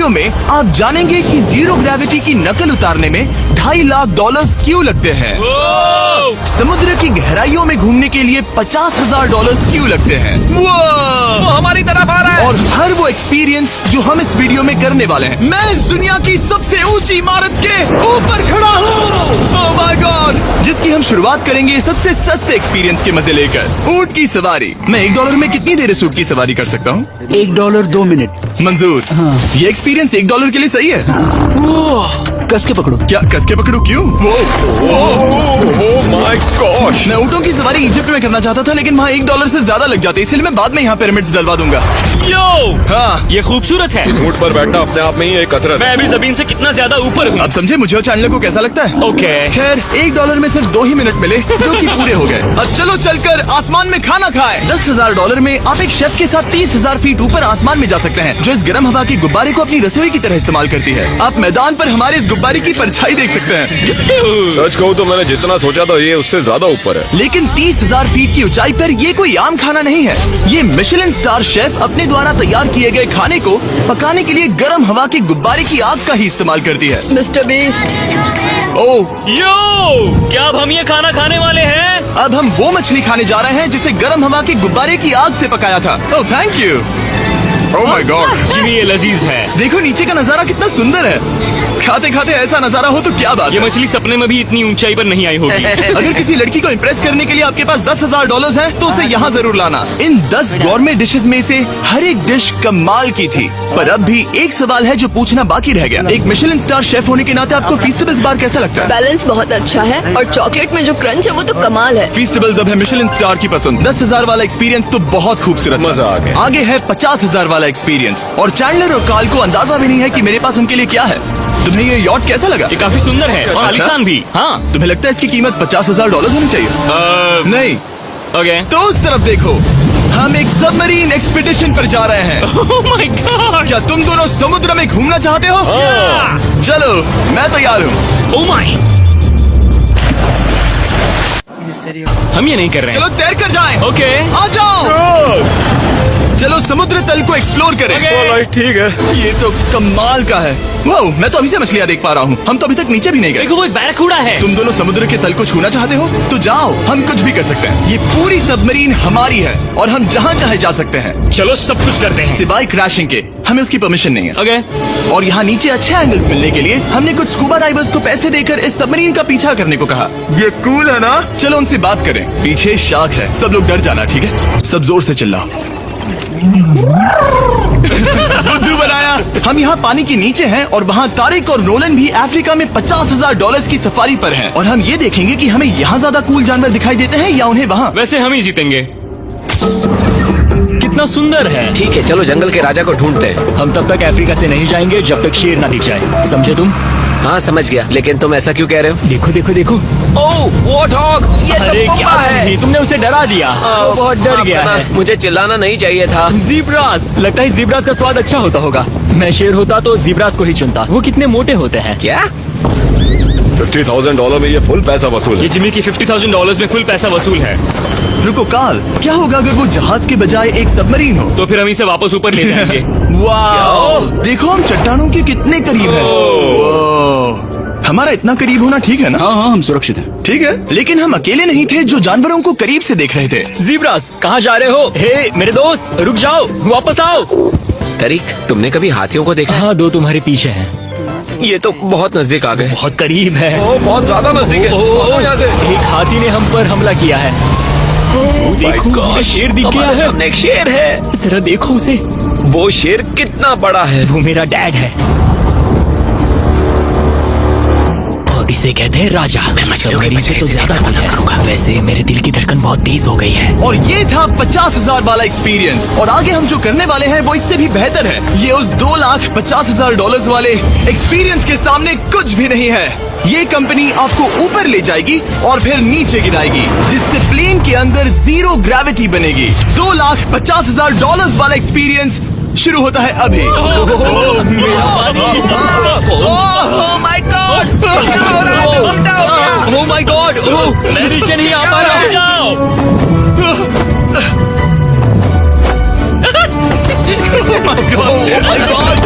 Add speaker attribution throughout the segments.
Speaker 1: Video में आप जानेंगे कि जीरो ग्रेविटी की नकल उतारने में $2.5 लाख क्यों लगते हैं। समुद्र की गहराइयों में घूमने के लिए $50,000 क्यों लगते हैं।
Speaker 2: वो हमारी तरफ आ रहा है।
Speaker 1: और हर वो एक्सपीरियंस जो हम इस वीडियो में करने वाले हैं। मैं इस दुनिया की सबसे ऊंची इमारत के ऊपर खड़ा हूँ। ओह माय गॉड, जिसकी हम शुरुआत करेंगे सबसे सस्ते एक्सपीरियंस के मजे लेकर। ऊंट की सवारी। मैं $1 में कितनी देर इस ऊंट की सवारी कर सकता हूँ?
Speaker 3: $1 2 मिनट।
Speaker 1: मंजूर। ये एक्सपीरियंस $1 के लिए सही है।
Speaker 3: कस के पकड़ो।
Speaker 1: क्या कस के पकड़ू? क्यों?
Speaker 2: माय गॉश,
Speaker 1: मैं ऊँटों की सवारी इजिप्ट में करना चाहता था, लेकिन वहाँ $1 से ज्यादा लग जाते, इसलिए मैं बाद में यहाँ पिरामिड्स डलवा दूंगा।
Speaker 2: यो
Speaker 1: हाँ,
Speaker 2: ये खूबसूरत है।
Speaker 4: इस ऊंट पर बैठना अपने आप में ही एक कसरत
Speaker 2: मैं
Speaker 4: है।
Speaker 2: अभी जमीन से कितना ज्यादा ऊपर हूँ।
Speaker 1: अब समझे मुझे और चैनल को कैसा लगता है।
Speaker 2: ओके।
Speaker 1: खैर, $1 में सिर्फ 2 ही मिनट मिले, जो कि पूरे हो गए। अब चलो चलकर आसमान में खाना खाएं। $10,000 में आप एक शेफ के साथ 30,000 फीट ऊपर आसमान में जा सकते हैं, जो इस गर्म हवा के गुब्बारे को अपनी रसोई की तरह इस्तेमाल करती है। आप मैदान पर हमारे इस गुब्बारे की परछाई देख सकते हैं।
Speaker 4: सच कहूँ तो मैंने जितना सोचा था ये उससे ज्यादा ऊपर है।
Speaker 1: लेकिन 30,000 फीट की ऊंचाई पर ये कोई आम खाना नहीं है। ये मिशेलिन स्टार शेफ अपने द्वारा तैयार किए गए खाने को पकाने के लिए गर्म हवा के गुब्बारे की आग का ही इस्तेमाल करती है।
Speaker 5: मिस्टर बीस्ट,
Speaker 1: ओह,
Speaker 2: यो, क्या अब हम ये खाना खाने वाले हैं?
Speaker 1: अब हम वो मछली खाने जा रहे हैं जिसे गर्म हवा के गुब्बारे की आग से पकाया था। Oh thank you. Oh my God,
Speaker 2: Jimmy ये लजीज है।
Speaker 1: देखो नीचे का नजारा कितना सुंदर है। खाते खाते ऐसा नजारा हो तो क्या बात
Speaker 2: ये
Speaker 1: है।
Speaker 2: मछली सपने में भी इतनी ऊंचाई पर नहीं आई होगी।
Speaker 1: अगर किसी लड़की को इम्प्रेस करने के लिए आपके पास $10,000 है तो उसे यहाँ जरूर लाना। इन 10 गौरमेट डिशेस में से हर एक डिश कमाल की थी, पर अब भी एक सवाल है जो पूछना बाकी रह गया। एक मिशेलिन स्टार शेफ होने के नाते आपको फीस्टेबल्स बार कैसा लगता है?
Speaker 5: बैलेंस बहुत अच्छा है और चॉकलेट में जो क्रंच है वो तो कमाल है।
Speaker 1: फीस्टेबल्स अब है मिशेलिन स्टार की पसंद। 10,000 वाला एक्सपीरियंस तो बहुत खूबसूरत,
Speaker 4: मजा आ गया।
Speaker 1: आगे है 50,000 वाला एक्सपीरियंस, और चैंडलर और कार्ल को अंदाजा भी नहीं है कि मेरे पास उनके लिए क्या है। तुम्हें ये यॉट कैसा लगा?
Speaker 2: ये काफी सुंदर है और
Speaker 1: अच्छा?
Speaker 2: आलीशान भी। हाँ।
Speaker 1: तुम्हें लगता है इसकी कीमत $50,000 होनी चाहिए? नहीं।
Speaker 2: ओके।
Speaker 1: तो उस तरफ देखो, हम एक सबमरीन एक्सपीडिशन पर जा रहे हैं।
Speaker 2: Oh my God.
Speaker 1: क्या तुम दोनों समुद्र में घूमना चाहते हो? चलो, मैं तैयार हूँ।
Speaker 2: Oh my. हम ये नहीं कर रहे हैं।
Speaker 1: चलो तैर कर जाएं।
Speaker 2: ओके।
Speaker 1: आ जाओ। चलो समुद्र तल को एक्सप्लोर करें।
Speaker 2: ओके।
Speaker 4: ठीक है।
Speaker 1: ये तो कमाल का है। वाह, मैं तो अभी से मछलियाँ देख पा रहा हूँ। हम तो अभी तक नीचे भी नहीं गए।
Speaker 2: देखो वो एक बैरकूडा है।
Speaker 1: तुम दोनों समुद्र के तल को छूना चाहते हो तो जाओ, हम कुछ भी कर सकते हैं। ये पूरी सबमरीन हमारी है और हम जहाँ चाहे जा सकते हैं,
Speaker 2: चलो सब कुछ करते हैं।
Speaker 1: सिवाय क्रैशिंग के। हमें उसकी परमिशन नहीं है।
Speaker 2: ओके।
Speaker 1: और यहाँ नीचे अच्छे एंगल्स मिलने के लिए हमने कुछ स्कूबा डाइवर्स को पैसे देकर इस सबमरीन का पीछा करने को कहा। ये कूल है ना? चलो उनसे बात करें। पीछे शार्क है, सब लोग डर जाना, ठीक है? सब जोर से चिल्लाओ। बुद्धू बनाया। हम यहाँ पानी के नीचे हैं और वहाँ तारिक और नोलन भी अफ्रीका में $50,000 की सफारी पर हैं। और हम ये देखेंगे कि हमें यहाँ ज्यादा कूल जानवर दिखाई देते हैं या उन्हें वहाँ।
Speaker 2: वैसे हम ही जीतेंगे। कितना सुंदर है।
Speaker 3: ठीक है, चलो जंगल के राजा को ढूंढते हैं।
Speaker 6: हम तब तक अफ्रीका से नहीं जाएंगे जब तक शेर ना दिख जाए, समझे तुम?
Speaker 3: हाँ समझ गया, लेकिन तुम ऐसा क्यों कह रहे हो?
Speaker 6: देखो देखो देखो।
Speaker 3: ओह वॉर्थॉग, ये तो
Speaker 6: अरे
Speaker 3: गुफा
Speaker 6: क्या
Speaker 3: है।
Speaker 6: तुमने उसे डरा दिया। वो बहुत डर
Speaker 3: माफ
Speaker 6: गया
Speaker 3: करना,
Speaker 6: है।
Speaker 3: मुझे चिल्लाना नहीं चाहिए था।
Speaker 6: जीब्रास, लगता है जीब्रास का स्वाद अच्छा होता होगा। मैं शेर होता तो जीब्रास को ही चुनता। वो कितने मोटे होते हैं।
Speaker 3: क्या?
Speaker 4: $50,000 में ये फुल पैसा वसूल
Speaker 2: ये
Speaker 4: है।
Speaker 2: जिमी की $50,000 में फुल पैसा वसूल है।
Speaker 1: रुको कार्ल, क्या होगा अगर वो जहाज के बजाय एक सबमरीन हो?
Speaker 2: तो फिर हम इसे वापस ऊपर ले जाएंगे।
Speaker 1: वाह, देखो हम चट्टानों के कितने करीब हैं। वाह, हमारा इतना करीब होना ठीक है ना?
Speaker 3: हाँ, हम सुरक्षित हैं।
Speaker 1: ठीक है, लेकिन हम अकेले नहीं थे जो जानवरों को करीब से देख रहे थे।
Speaker 6: जीब्रास, कहाँ जा रहे हो? हे मेरे दोस्त, रुक जाओ, वापस आओ।
Speaker 3: तरीक, तुमने कभी हाथियों को देखा?
Speaker 6: हाँ, 2 तुम्हारे पीछे हैं।
Speaker 3: ये तो बहुत नजदीक आ गए।
Speaker 6: बहुत करीब है।
Speaker 4: ओह, बहुत ज्यादा नजदीक है।
Speaker 6: ओह,
Speaker 4: यहाँ से।
Speaker 6: एक हाथी ने हम पर हमला किया है। देखो, मुझे शेर दिख गया
Speaker 3: हमारे
Speaker 6: है।
Speaker 3: सामने एक शेर है।
Speaker 6: जरा देखो उसे।
Speaker 3: वो शेर कितना बड़ा है।
Speaker 6: वो मेरा डैड है और इसे कहते हैं राजा। मैं
Speaker 3: मछलियों के बच्चे
Speaker 6: तो
Speaker 3: से
Speaker 6: ज्यादा
Speaker 3: देखना पसंद करूंगा।
Speaker 6: वैसे मेरे दिल की धड़कन बहुत तेज हो गई है।
Speaker 1: और ये था 50,000 वाला एक्सपीरियंस, और आगे हम जो करने वाले हैं वो इससे भी बेहतर है। ये उस $2,50,000 वाले एक्सपीरियंस के सामने कुछ भी नहीं है। ये कंपनी आपको ऊपर ले जाएगी और फिर नीचे गिराएगी, जिससे प्लेन के अंदर जीरो ग्रेविटी बनेगी। $2,50,000 वाला एक्सपीरियंस शुरू होता है अभी।
Speaker 6: ओह माय गॉड, मैं नीचे नहीं आ पा रहा हूँ।
Speaker 2: जाओ।
Speaker 1: Oh my God!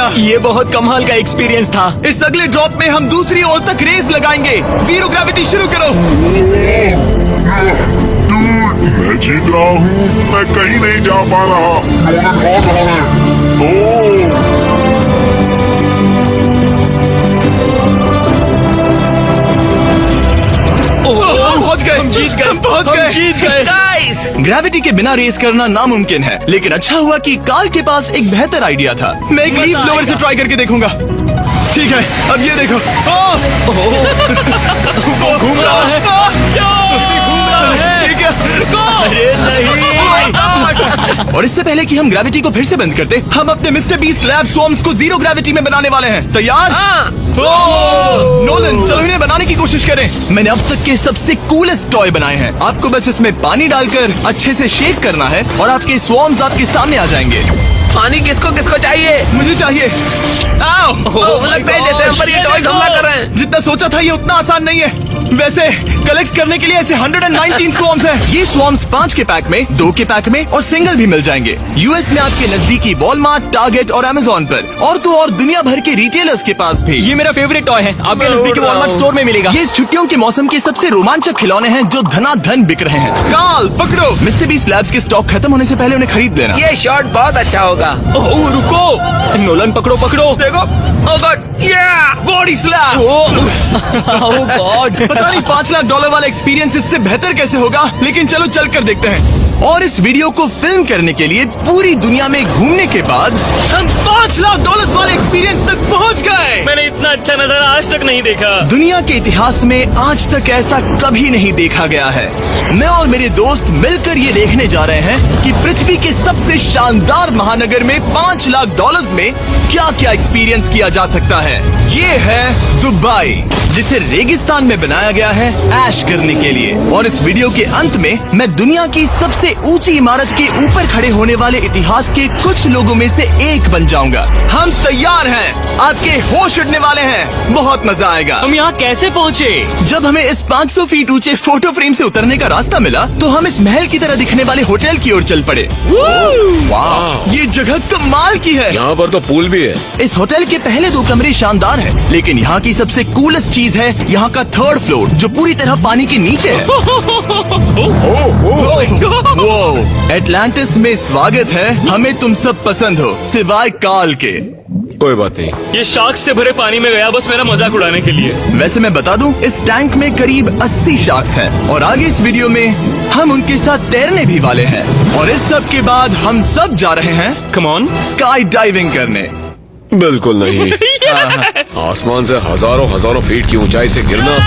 Speaker 1: गया।
Speaker 6: ये बहुत कमाल का एक्सपीरियंस था।
Speaker 1: इस अगले ड्रॉप में हम दूसरी ओर तक रेस लगाएंगे। जीरो ग्रेविटी शुरू करो।
Speaker 7: मैं जीत रहा हूँ, मैं कहीं नहीं जा पा रहा। नोलन भाग रहा है।
Speaker 1: पहुंच गए, हम जीत गए, पहुंच गए,
Speaker 6: जीत गए।
Speaker 3: गाइस,
Speaker 1: ग्रेविटी के बिना रेस करना नामुमकिन है, लेकिन अच्छा हुआ कि कार्ल के पास एक बेहतर आइडिया था। मैं एक लीफ ब्लोअर से ट्राई करके देखूंगा। ठीक है, अब ये देखो। वो घूम रहा है। ठीक है।
Speaker 6: अरे नहीं।
Speaker 1: और इससे पहले कि हम ग्रेविटी को फिर से बंद करते, हम अपने मिस्टर बीस्ट लैब स्वॉर्म्स को जीरो ग्रेविटी में बनाने वाले हैं। तैयार? नोलन, चलो इन्हें बनाने की कोशिश करें। मैंने अब तक के सबसे कूलेस्ट टॉय बनाए हैं। आपको बस इसमें पानी डालकर अच्छे से शेक करना है और आपके स्वॉर्म्स आपके सामने आ जाएंगे।
Speaker 3: पानी किसको किसको चाहिए?
Speaker 1: मुझे चाहिए। आओ।
Speaker 3: लगता है जैसे हम पर ये टॉयज हमला कर रहे हैं।
Speaker 1: जितना सोचा था ये उतना आसान नहीं है। वैसे कलेक्ट करने के लिए ऐसे 119 स्वॉर्म्स हैं। ये स्वॉर्म्स 5 के पैक में, 2 के पैक में और सिंगल भी मिल जाएंगे। यूएस में आपके नजदीकी वॉलमार्ट, टारगेट और अमेजोन पर, और तो और दुनिया भर के रिटेलर्स के पास भी।
Speaker 6: ये मेरा फेवरेट टॉय है। आपके नजदीकी वॉलमार्ट स्टोर में मिलेगा।
Speaker 1: ये इस छुट्टियों के मौसम के सबसे रोमांचक खिलौने हैं जो धनाधन बिक रहे हैं। कार्ल, पकड़ो। मिस्टर बीस्ट लैब्स के स्टॉक खत्म होने से पहले उन्हें खरीद लेना।
Speaker 3: ये शॉट बहुत अच्छा होगा।
Speaker 6: ओह, रुको। नोलन, पकड़ो पकड़ो।
Speaker 1: देखो।
Speaker 3: ओह गॉड,
Speaker 1: बॉडी स्लैम।
Speaker 6: ओह गॉड।
Speaker 1: पता नहीं $5 लाख वाला एक्सपीरियंस इससे बेहतर कैसे होगा, लेकिन चलो चल कर देखते हैं। और इस वीडियो को फिल्म करने के लिए पूरी दुनिया में घूमने के बाद हम $5 लाख वाले एक्सपीरियंस तक पहुंच गए।
Speaker 2: मैंने इतना अच्छा नजारा आज तक नहीं देखा।
Speaker 1: दुनिया के इतिहास में आज तक ऐसा कभी नहीं देखा गया है। मैं और मेरे दोस्त मिलकर ये देखने जा रहे हैं कि पृथ्वी के सबसे शानदार महानगर में $5 लाख में क्या क्या एक्सपीरियंस किया जा सकता है। ये है दुबई, जिसे रेगिस्तान में बनाया गया है ऐश करने के लिए। और इस वीडियो के अंत में मैं दुनिया की सबसे ऊंची इमारत के ऊपर खड़े होने वाले इतिहास के कुछ लोगों में से एक बन जाऊंगा। हम तैयार हैं, आपके होश उड़ने वाले हैं, बहुत मजा आएगा।
Speaker 2: हम यहाँ कैसे पहुँचे?
Speaker 1: जब हमें इस 500 फीट ऊंचे फोटो फ्रेम से उतरने का रास्ता मिला तो हम इस महल की तरह दिखने वाले होटल की ओर चल पड़े। वाह, ये जगह कमाल की है।
Speaker 4: यहाँ पर तो पूल भी है।
Speaker 1: इस होटल के पहले 2 कमरे शानदार हैं, लेकिन यहाँ की सबसे कूलेस्ट चीज है यहाँ का 3rd फ्लोर, जो पूरी तरह पानी के नीचे है। एटलांटिस में स्वागत है। हमें तुम सब पसंद हो, सिवाय कार्ल के।
Speaker 4: कोई बात नहीं।
Speaker 2: ये शार्क से भरे पानी में गया बस मेरा मजाक उड़ाने के लिए।
Speaker 1: वैसे मैं बता दूं, इस टैंक में करीब 80 शार्क्स हैं और आगे इस वीडियो में हम उनके साथ तैरने भी वाले हैं। और इस सब के बाद हम सब जा रहे हैं
Speaker 2: कम ऑन।
Speaker 1: स्काई डाइविंग करने।
Speaker 4: बिल्कुल नहीं। आसमान से हजारों हजारों फीट की ऊंचाई से गिरना।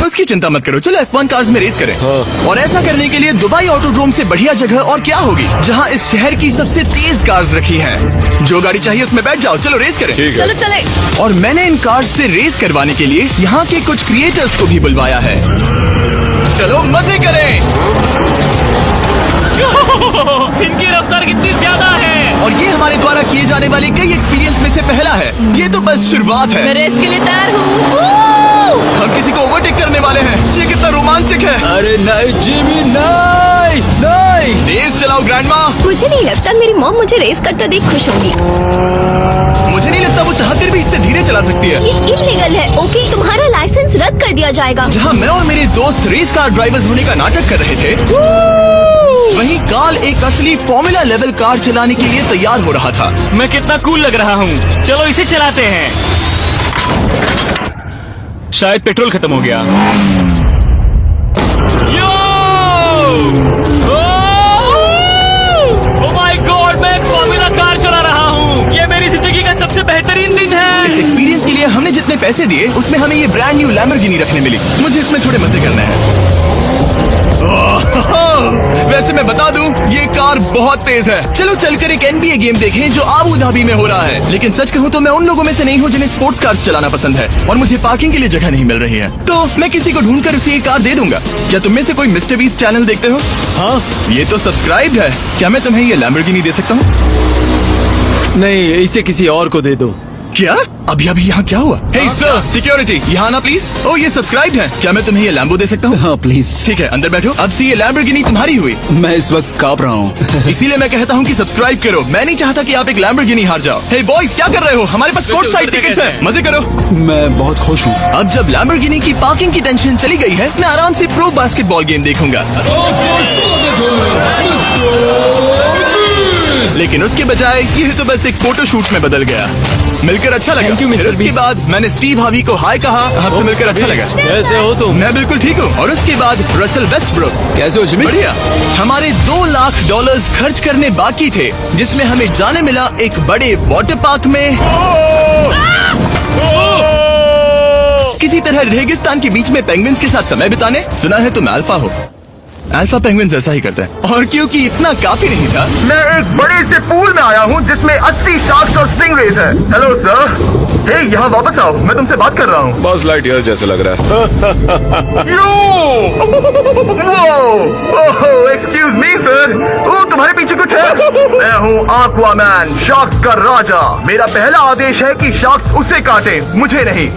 Speaker 1: उसकी चिंता मत करो, चलो F1 कार्स में रेस करें।
Speaker 4: हाँ।
Speaker 1: और ऐसा करने के लिए दुबई ऑटोड्रोम से बढ़िया जगह और क्या होगी, जहां इस शहर की सबसे तेज कार्स रखी हैं। जो गाड़ी चाहिए उसमें बैठ जाओ, चलो रेस करें।
Speaker 4: ठीक
Speaker 5: चलो
Speaker 4: है।
Speaker 5: चले।
Speaker 1: और मैंने इन कार्स से रेस करवाने के लिए यहाँ के कुछ क्रिएटर्स को भी बुलवाया है। चलो मजे करें।
Speaker 2: इनकी रफ्तार कितनी ज्यादा है।
Speaker 1: और ये हमारे द्वारा किए जाने वाले कई एक्सपीरियंस में से पहला है। ये तो बस शुरुआत
Speaker 5: मैं
Speaker 1: है।
Speaker 5: रेस के लिए तैयार हूँ।
Speaker 1: हम किसी को ओवरटेक करने वाले हैं। ये कितना रोमांचक है।
Speaker 6: अरे नहीं जिमी, नहीं नहीं।
Speaker 1: रेस चलाओ ग्रैंडमा।
Speaker 5: मुझे नहीं लगता मेरी मॉम मुझे रेस करते देख खुश होगी।
Speaker 1: मुझे नहीं लगता वो चाहकर भी इससे धीरे चला सकती है।
Speaker 5: ये इलीगल है। ओके, तुम्हारा लाइसेंस रद्द कर दिया जाएगा।
Speaker 1: जहाँ मैं और मेरे दोस्त रेस कार ड्राइवर्स होने का नाटक कर रहे थे, वहीं कार्ल एक असली फॉर्मूला लेवल कार चलाने के लिए तैयार हो रहा था।
Speaker 2: मैं कितना कूल लग रहा हूँ। चलो इसे चलाते हैं। शायद पेट्रोल खत्म हो गया। यो! ओह माय गॉड, मैं एक फॉर्मूला कार चला रहा हूँ। ये मेरी जिंदगी का सबसे बेहतरीन दिन
Speaker 1: इस
Speaker 2: है।
Speaker 1: एक्सपीरियंस के लिए हमने जितने पैसे दिए उसमें हमें ये ब्रांड न्यू लैम्बोर्गिनी रखने मिली। मुझे इसमें थोड़े मजे करने हैं। वैसे मैं बता दूं, ये कार बहुत तेज है। चलो चलकर एक NBA गेम देखें जो आबू धाबी में हो रहा है। लेकिन सच कहूं तो मैं उन लोगों में से नहीं हूं जिन्हें स्पोर्ट्स कार्स चलाना पसंद है, और मुझे पार्किंग के लिए जगह नहीं मिल रही है, तो मैं किसी को ढूंढकर उसे ये कार दे दूंगा। क्या तुम में से कोई मिस्टर बीस्ट चैनल देखते हो? हाँ, ये तो सब्सक्राइब्ड है। क्या मैं तुम्हें ये लैम्बोर्गिनी दे सकता हूँ?
Speaker 6: नहीं, इसे किसी और को दे दो।
Speaker 1: क्या? अभी यहाँ क्या हुआ? हे सर, सिक्योरिटी, यहाँ आना प्लीज। ओ, ये सब्सक्राइब है। क्या मैं तुम्हें ये लैम्बो दे सकता हूँ?
Speaker 8: हाँ प्लीज।
Speaker 1: ठीक है, अंदर बैठो। अब से ये लैम्बोर्गिनी तुम्हारी हुई।
Speaker 8: मैं इस वक्त कांप रहा हूँ।
Speaker 1: इसीलिए मैं कहता हूँ कि सब्सक्राइब करो। मैं नहीं चाहता कि आप एक लैम्बोर्गिनी हार जाओ। हे बॉयज, क्या कर रहे हो? हमारे पास कोर्ट साइड टिकट्स हैं। मजे करो।
Speaker 8: मैं बहुत खुश हूँ।
Speaker 1: अब जब लैम्बोर्गिनी की पार्किंग की टेंशन चली गई है, मैं आराम से प्रो बास्केटबॉल गेम देखूंगा। लेकिन उसके बजाय ये तो बस एक फोटो शूट में बदल गया। मिलकर अच्छा लगा।
Speaker 6: Thank you, Mr.
Speaker 1: फिर उसके
Speaker 6: Beast.
Speaker 1: बाद मैंने स्टीव हावी को हाय कहा। आपसे मिलकर अच्छा लगा।
Speaker 6: कैसे हो तुम?
Speaker 1: मैं बिल्कुल ठीक हूँ। और उसके बाद रसल वेस्टब्रुक।
Speaker 8: कैसे हो जिमी?
Speaker 1: बढ़िया। हमारे $2 लाख खर्च करने बाकी थे, जिसमें हमें जाने मिला एक बड़े वाटर पार्क में किसी तरह रेगिस्तान के बीच में पेंगुइन्स के साथ समय बिताने। सुना है तुम अल्फा हो। अल्फा पेंगुइन्स ऐसा ही करते हैं। और क्योंकि इतना काफी नहीं था, मैं एक बड़े से पूल में आया हूँ जिसमें 80 शार्क्स और स्टिंगरेज हैं। Hello sir. हे, यहाँ वापस आओ, मैं तुमसे बात कर रहा हूँ।
Speaker 4: बस लाइट ईयर जैसे लग रहा है।
Speaker 1: Excuse me sir. ओ, तुम्हारे पीछे कुछ है? मैं हूँ आक्वामैन, शार्क्स का राजा। मेरा पहला आदेश है कि शार्क्स उसे काटे, मुझे नहीं।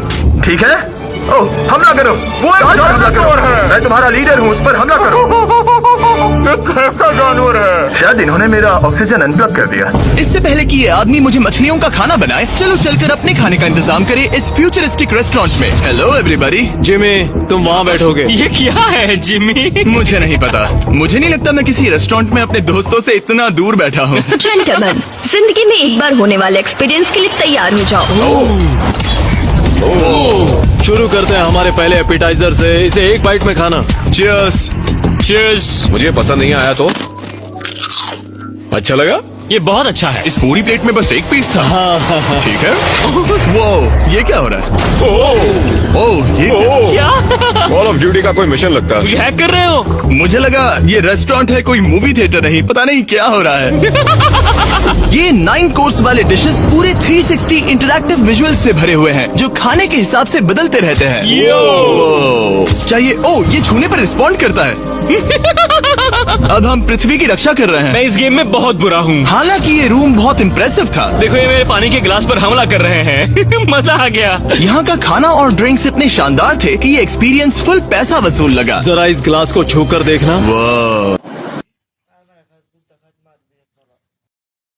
Speaker 1: ठीक है? ओह, हमला करो। वो एक जानवर है। मैं तुम्हारा लीडर हूँ, उस पर हमला करो। एक कैसा जानवर है? शायद इन्होंने मेरा ऑक्सीजन अनप्लग कर दिया। इससे पहले कि ये आदमी मुझे मछलियों का खाना बनाए, चलो चलकर अपने खाने का इंतजाम करें इस फ्यूचरिस्टिक रेस्टोरेंट में। Hello everybody.
Speaker 6: जिमी, तुम वहाँ बैठोगे? ये क्या है जिमी?
Speaker 1: मुझे नहीं पता। मुझे नहीं लगता मैं किसी रेस्टोरेंट में अपने दोस्तों से इतना दूर बैठा हूँ।
Speaker 5: जेंटलमैन, जिंदगी में एक बार होने वाले एक्सपीरियंस के लिए तैयार हो जाओ।
Speaker 6: शुरू करते हैं हमारे पहले एपिटाइजर से। इसे एक बाइट में खाना।
Speaker 1: Cheers।
Speaker 6: Cheers।
Speaker 4: मुझे पसंद नहीं आया तो अच्छा लगा।
Speaker 6: ये बहुत अच्छा है।
Speaker 1: इस पूरी प्लेट में बस एक पीस था। ठीक है। वो ये क्या हो रहा है? ओह, ये क्या?
Speaker 6: क्या?
Speaker 4: कॉल ऑफ ड्यूटी का कोई मिशन लगता है।
Speaker 6: मुझे हैक कर रहे हो?
Speaker 1: मुझे लगा ये रेस्टोरेंट है, कोई मूवी थिएटर नहीं। पता नहीं क्या हो रहा है। ये 9 कोर्स वाले डिशेस पूरे 360 इंटरैक्टिव विजुअल से भरे हुए हैं, जो खाने के हिसाब से बदलते रहते हैं। क्या ये छूने पर रिस्पॉन्ड करता है? अब हम पृथ्वी की रक्षा कर रहे हैं।
Speaker 6: मैं इस गेम में बहुत बुरा हूँ।
Speaker 1: हालांकि ये रूम बहुत इम्प्रेसिव था।
Speaker 6: देखो, ये मेरे पानी के गिलास पर हमला कर रहे हैं। मजा आ गया।
Speaker 1: यहाँ का खाना और ड्रिंक्स इतने शानदार थे कि ये एक्सपीरियंस फुल पैसा वसूल लगा।
Speaker 6: जरा इस गिलास को छू कर देखना।
Speaker 1: वाह।